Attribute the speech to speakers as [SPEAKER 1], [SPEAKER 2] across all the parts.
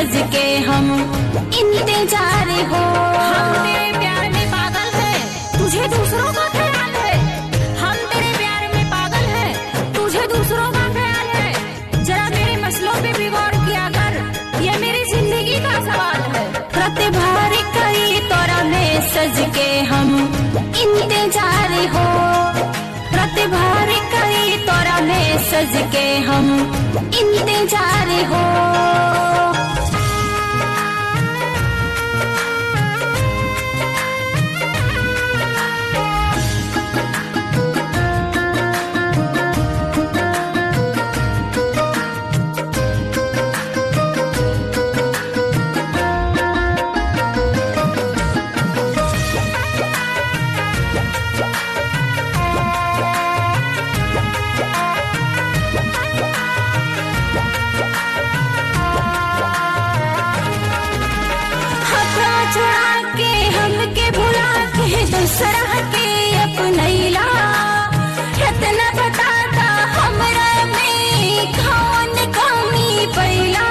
[SPEAKER 1] सज के हम इंतजार हो।
[SPEAKER 2] हम तेरे प्यार में पागल हैं, तुझे दूसरों का ख्याल है। हम तेरे प्यार में पागल हैं, तुझे दूसरों का ख्याल है। जरा मेरे मसलों पे भी गौर किया कर, ये मेरी जिंदगी का सवाल है।
[SPEAKER 1] प्रतिभार कई तोरा में सज के हम इंतजार हो। प्रतिभार कई तोरा में सज के हम इंतजार हो। छुड़ा के हमके भुला के दूसरा के अपनैला। इतना बताता हमरा में कौन कमी पैला।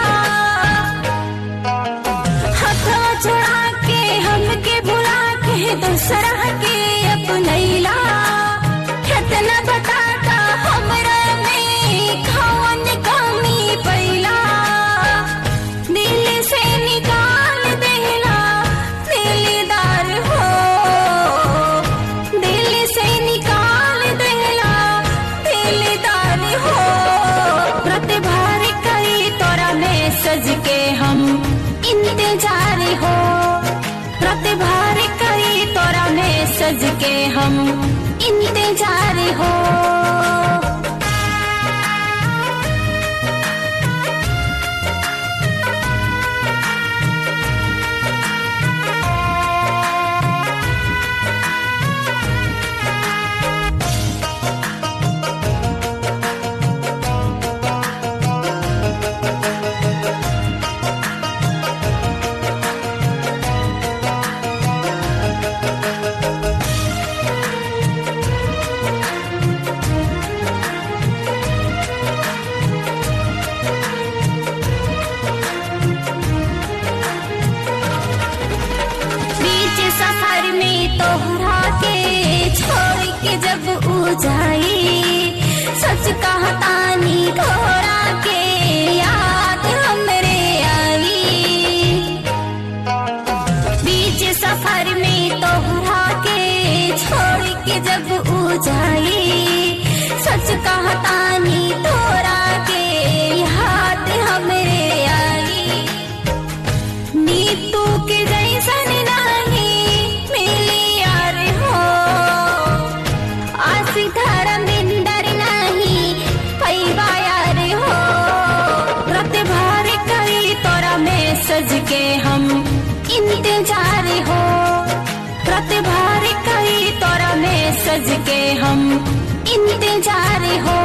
[SPEAKER 1] हथवा छुड़ा के हमके भुला के दूसरा के अपनैला। इतना बताता हमरा में कौन कमी पैला। दिल से निकाल देला दिलदार हो। दिल से निकाल देला दिलदार हो। प्रतिभार कई तोरा में सज के हम इंतजार हो। प्रतिभार कई तोरा में सज के हम इंतजार हो। सफर में तोहरा के छोड़ के जब ऊ जाई। सच कहतानी तोहरा के याद हमरे आई। बीच सफर में तोहरा के छोड़ के जब ऊ जाई। सच कहतानी तोहरा के याद हमरे आई। नीतू के जैसन धर्मिंदर नहीं पैबा यार हो। प्रतिभार कई तोरा में सज के हम इंतजार हो। प्रतिभार कई तोरा में सज के हम इंतजार हो।